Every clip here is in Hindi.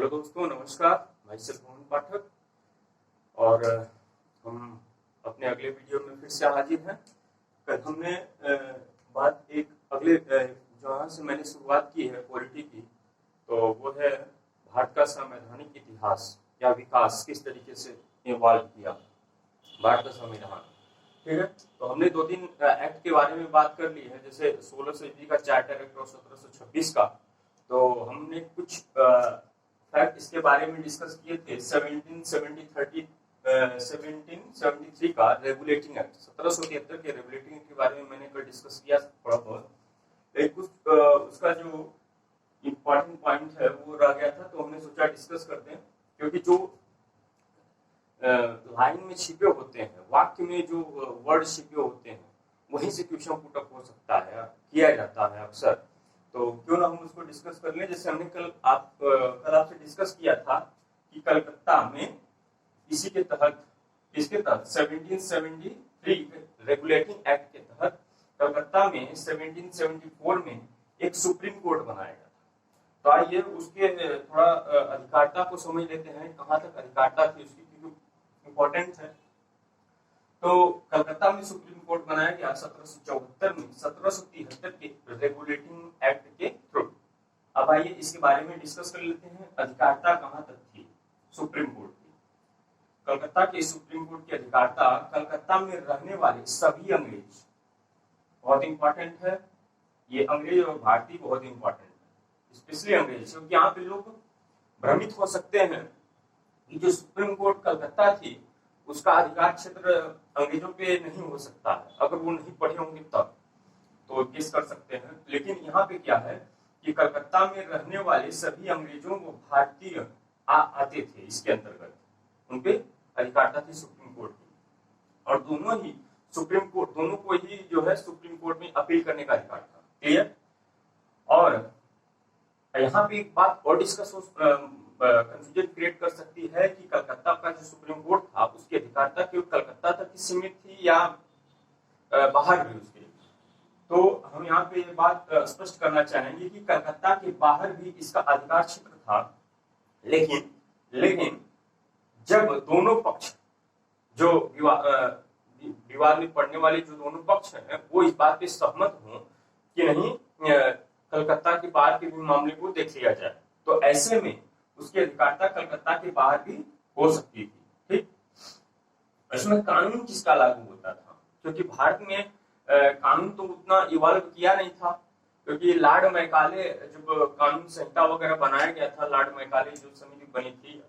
हेलो दोस्तों, नमस्कार। मैं सलमान पाठक और हम अपने अगले वीडियो में फिर से हाजिर हैं। कल हमने बात एक अगले जहाँ से मैंने शुरुआत की है पॉलिटी की, तो वो है भारत का संवैधानिक इतिहास या विकास किस तरीके से इवॉल्व किया भारत का संविधान। ठीक है, तो हमने 2-3 एक्ट के बारे में बात कर ली है, जैसे 1600 ईस्वी का चार्टर एक्ट और 1726 का। तो हमने कुछ फैक्ट इसके बारे में डिस्कस किए थे। 1773 का रेगुलेटिंग एक्ट, 1773 के रेगुलेटिंग एक्ट के बारे में मैंने कल डिस्कस किया थोड़ा बहुत, लेकिन कुछ उसका जो इम्पोर्टेंट पॉइंट है वो रह गया था, तो हमने सोचा डिस्कस करते हैं। क्योंकि जो लाइन में छिपे होते हैं, वाक्य में जो वर्ड छिपे होते हैं, वहीं से क्वेश्चन पुट अप हो सकता है, किया जाता है अक्सर। तो क्यों ना हम उसको डिस्कस कर लें। जैसे हमने कल आपसे डिस्कस किया था कि कलकत्ता में इसी के तहत, इसके तहत 1773 रेगुलेटिंग एक्ट के तहत कलकत्ता में 1774 में एक सुप्रीम कोर्ट बनाया गया था। तो आइए उसके थोड़ा अधिकारिता को समझ लेते हैं, कहाँ तक अधिकारिता थी उसकी, इम्पोर्टेंट है। तो कलकत्ता में सुप्रीम कोर्ट बनाया गया 1774 में 1773 के रेगुलेटिंग एक्ट के थ्रू। अब आइए इसके बारे में डिस्कस कर लेते हैं। अधिकारिता कहां तक थी सुप्रीम कोर्ट की? कलकत्ता के सुप्रीम कोर्ट की अधिकारिता कलकत्ता में रहने वाले सभी अंग्रेज, बहुत इंपॉर्टेंट है ये, अंग्रेज और भारतीय बहुत इंपॉर्टेंट है, स्पेशली अंग्रेज, क्योंकि यहाँ पे लोग भ्रमित हो सकते हैं कि जो सुप्रीम कोर्ट कलकत्ता थी उसका अधिकार क्षेत्र अंग्रेजों पे नहीं हो सकता है। अगर वो नहीं पढ़े होंगे तब तो गेस कर सकते हैं, लेकिन यहाँ पे क्या है कि कलकत्ता में रहने वाले सभी अंग्रेजों को भारतीय आते थे, इसके अंतर्गत उनपे अधिकारिता थी सुप्रीम कोर्ट की। और दोनों ही सुप्रीम कोर्ट, दोनों को ही जो है सुप्रीम कोर्ट में अपील करने का अधिकार था। क्लियर? और यहाँ पे एक बात और डिस्कस कंफ्यूजन क्रिएट कर सकती है कि कलकत्ता का जो सुप्रीम कोर्ट था उसकी अधिकारिता केवल कलकत्ता तक ही सीमित थी या बाहर भी उसके। तो हम यहाँ पे ये बात स्पष्ट करना चाहेंगे कि कलकत्ता के बाहर भी इसका अधिकार क्षेत्र था, लेकिन जब दोनों पक्ष, जो विवाद में पड़ने वाले जो दोनों पक्ष हैं, वो इस बात पे सहमत हों कि नहीं कलकत्ता के बाहर के भी मामले को देख लिया जाए, तो ऐसे में उसकी अधिकारिता कलकत्ता के बाहर भी हो सकती थी। ठीक, इसमें कानून किसका लागू होता था? क्योंकि भारत में कानून तो उतना इवॉल्व किया नहीं था, क्योंकि लॉर्ड मैकाले जब कानून संहिता वगैरह बनाया गया था, लॉर्ड मैकाले जो समिति बनी थी,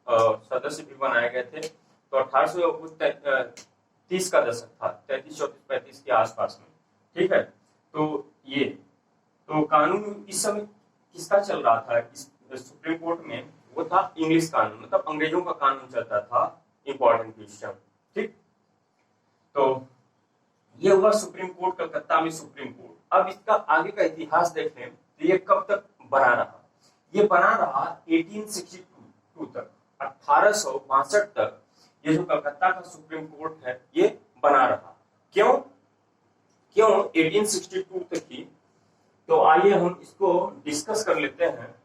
सदस्य भी बनाए गए थे, तो 1830 का दशक था, 33-35 के आसपास में। ठीक है, तो ये तो कानून इस समय किसका चल रहा था इस सुप्रीम कोर्ट में? वो था इंग्लिश कानून, मतलब अंग्रेजों का कानून चलता था, इंपॉर्टेंट क्वेश्चन। ठीक, तो ये हुआ सुप्रीम कोर्ट, कलकत्ता में सुप्रीम कोर्ट। अब इसका आगे का इतिहास देखें तो ये कब तक बना रहा? ये बना रहा 1862 तक, 1862 तक ये जो कलकत्ता का सुप्रीम कोर्ट है ये बना रहा। क्यों 1862 तक की? तो आइए हम इसको डिस्कस कर लेते हैं।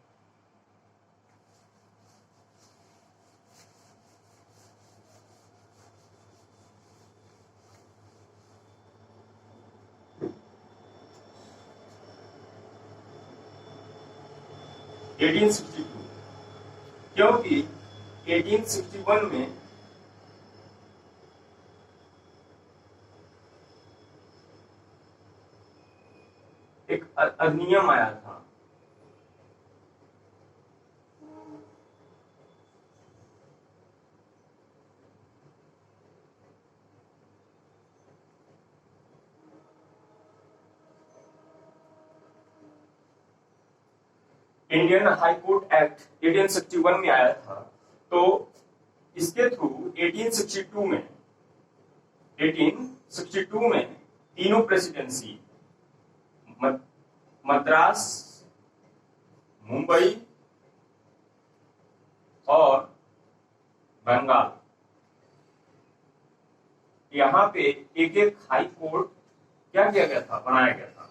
क्योंकि 1861 में एक अधिनियम आया था, इंडियन हाई कोर्ट एक्ट 1861 में आया था। तो इसके थ्रू 1862 में तीनों प्रेसिडेंसी, मद्रास, मुंबई और बंगाल, यहाँ पे एक एक हाई कोर्ट क्या किया गया था, बनाया गया था।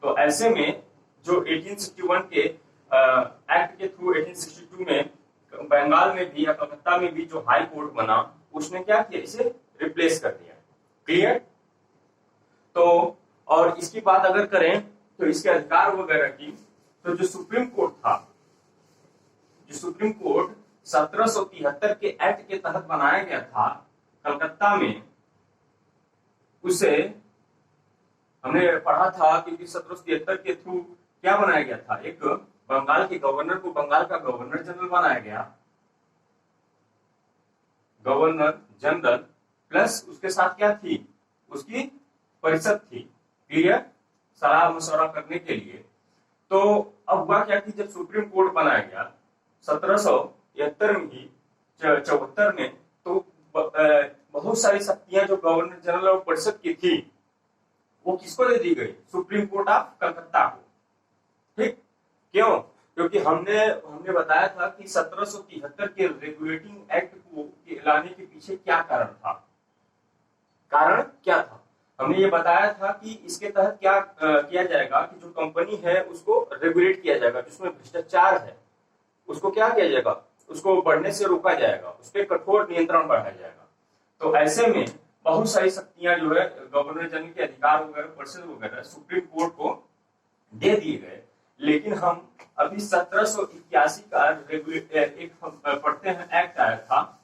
तो ऐसे में जो 1861 के एक्ट के थ्रू 1862 में बंगाल में भी या कलकत्ता में भी जो हाई कोर्ट बना उसने क्या किया, इसे रिप्लेस कर दिया। क्लियर? तो और इसकी बात अगर करें तो इसके अधिकार वगैरह की, तो जो सुप्रीम कोर्ट था, जो सुप्रीम कोर्ट 1773 के एक्ट के तहत बनाया गया था कलकत्ता में, उसे हमने पढ़ा था कि 1773 के थ्रू क्या बनाया गया था, एक बंगाल के गवर्नर को बंगाल का गवर्नर जनरल बनाया गया, गवर्नर जनरल, प्लस उसके साथ क्या थी, उसकी परिषद थी। क्लियर? सलाह मशवरा करने के लिए। तो अब हुआ क्या कि जब सुप्रीम कोर्ट बनाया गया 1773 में ही, 74 में, तो बहुत सारी शक्तियां जो गवर्नर जनरल और परिषद की थी वो किसको दे दी गई, सुप्रीम कोर्ट ऑफ कलकत्ता को। ठीक? क्यों? क्योंकि हमने बताया था कि 1773 के रेगुलेटिंग एक्ट को लाने के पीछे क्या कारण था, कारण क्या था। हमने ये बताया था कि इसके तहत क्या किया जाएगा कि जो कंपनी है उसको रेगुलेट किया जाएगा, जिसमें भ्रष्टाचार है उसको क्या किया जाएगा, उसको बढ़ने से रोका जाएगा, उस पर कठोर नियंत्रण बढ़ाया जाएगा। तो ऐसे में बहुत सारी शक्तियां जो है गवर्नर जनरल के अधिकार वगैरह, परिषद वगैरह सुप्रीम कोर्ट को दे दिए गए। लेकिन हम अभी 1781 का एक हम पढ़ते हैं, एक्ट आया था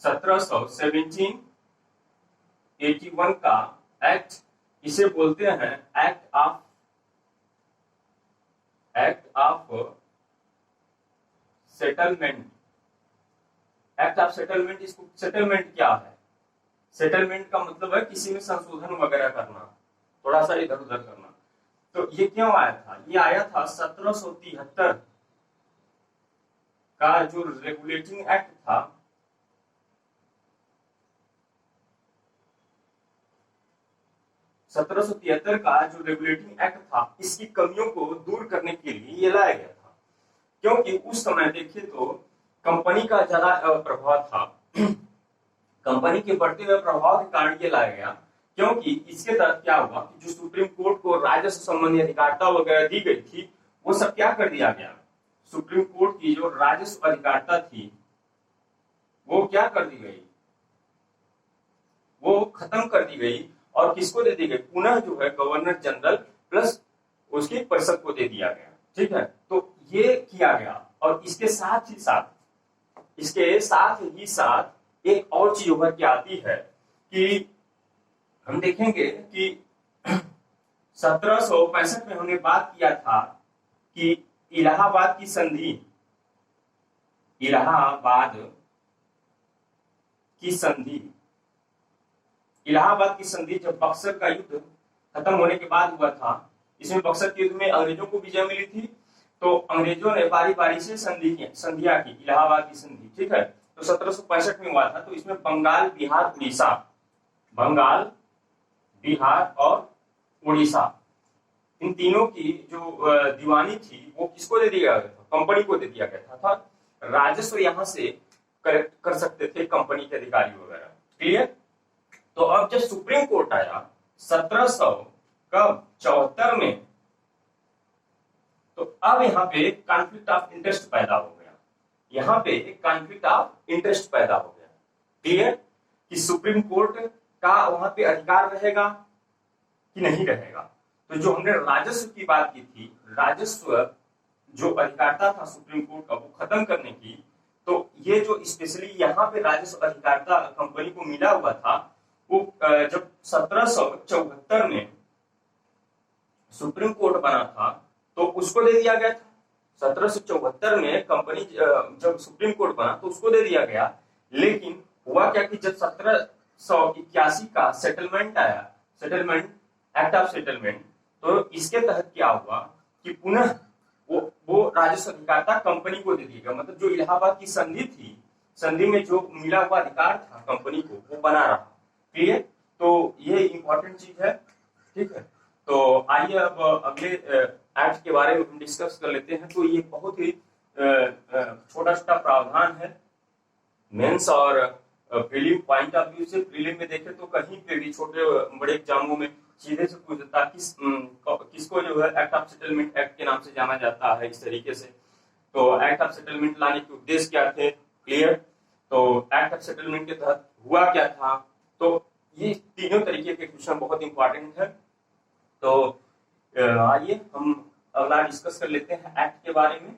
1781 का एक्ट, इसे बोलते हैं act of settlement. Act of settlement, इसको सेटलमेंट क्या है, सेटलमेंट का मतलब है किसी में संशोधन वगैरह करना, थोड़ा सा इधर उधर करना। तो ये क्यों आया था, ये आया था 1773 का जो रेगुलेटिंग एक्ट था, 1773 का जो रेगुलेटिंग एक्ट था, इसकी कमियों को दूर करने के लिए ये लाया गया था। क्योंकि उस समय देखिए तो कंपनी का ज्यादा प्रभाव था, कंपनी के बढ़ते हुए प्रभाव के कारण ये लाया गया। क्योंकि इसके तहत क्या हुआ कि जो सुप्रीम कोर्ट को राजस्व संबंधी अधिकारिता वगैरह दी गई थी, वो सब क्या कर दिया गया, सुप्रीम कोर्ट की जो राजस्व अधिकारिता थी वो क्या कर दी गई, वो खत्म कर दी गई। और किसको दे दी गई, पुनः जो है गवर्नर जनरल प्लस उसकी परिषद को दे दिया गया। ठीक है? तो ये किया गया। और इसके साथ ही साथ एक और चीज उभर के आती है कि हम देखेंगे कि 1765 में हमने बात किया था कि इलाहाबाद की संधि जब बक्सर का युद्ध खत्म होने के बाद हुआ था, इसमें बक्सर के युद्ध में अंग्रेजों को विजय मिली थी। तो अंग्रेजों ने बारी बारी से संधियां की, इलाहाबाद की संधि। ठीक है? तो 1765 में हुआ था। तो इसमें बंगाल, बिहार और उड़ीसा, इन तीनों की जो दीवानी थी वो किसको दे दिया गया था, कंपनी को दे दिया गया था। राजस्व यहां से कलेक्ट कर सकते थे कंपनी के अधिकारी वगैरह। क्लियर? तो अब जब सुप्रीम कोर्ट आया 1774 में, तो अब यहाँ पे कॉन्फ्लिक्ट ऑफ इंटरेस्ट पैदा हो गया। क्लियर? कि सुप्रीम कोर्ट का वहां पे अधिकार रहेगा कि नहीं रहेगा। तो जो हमने राजस्व की बात की थी, राजस्व जो अधिकारिता था सुप्रीम कोर्ट का वो खत्म करने की, तो ये जो स्पेशली यहाँ पे राजस्व अधिकारिता कंपनी को मिला हुआ था, वो जब 1774 में सुप्रीम कोर्ट बना था तो उसको दे दिया गया था। 1774 में कंपनी जब सुप्रीम कोर्ट बना तो उसको दे दिया गया। लेकिन हुआ क्या कि जब 1781 का सेटलमेंट आया, एक्ट ऑफ सेटलमेंट, तो इसके तहत क्या हुआ कि पुनः वो राजस्व अधिकारिता कंपनी को दे दिया गया। मतलब जो इलाहाबाद की संधि थी, संधि में जो मिला हुआ अधिकार था कंपनी को, वो बना रहा। क्लियर? तो ये इंपॉर्टेंट चीज है। ठीक है? तो आइए अब अगले एक्ट के बारे में हम डिस्कस कर लेते हैं। तो ये बहुत ही छोटा छोटा प्रावधान है। मेंस और प्रीलिम पॉइंट ऑफ व्यू से, प्रीलिम में देखें तो कहीं पे भी छोटे बड़े एग्जामों में सीधे से पूछ देता कि किसको जो है एक्ट ऑफ सेटलमेंट एक्ट के नाम से जाना जाता है इस तरीके से। तो एक्ट ऑफ सेटलमेंट लाने के उद्देश्य क्या थे, क्लियर। तो एक्ट ऑफ सेटलमेंट के तहत हुआ क्या था, तो ये तीनों तरीके के क्वेश्चन बहुत इंपॉर्टेंट है। तो आइए हम अगला डिस्कस कर लेते हैं एक्ट के बारे में।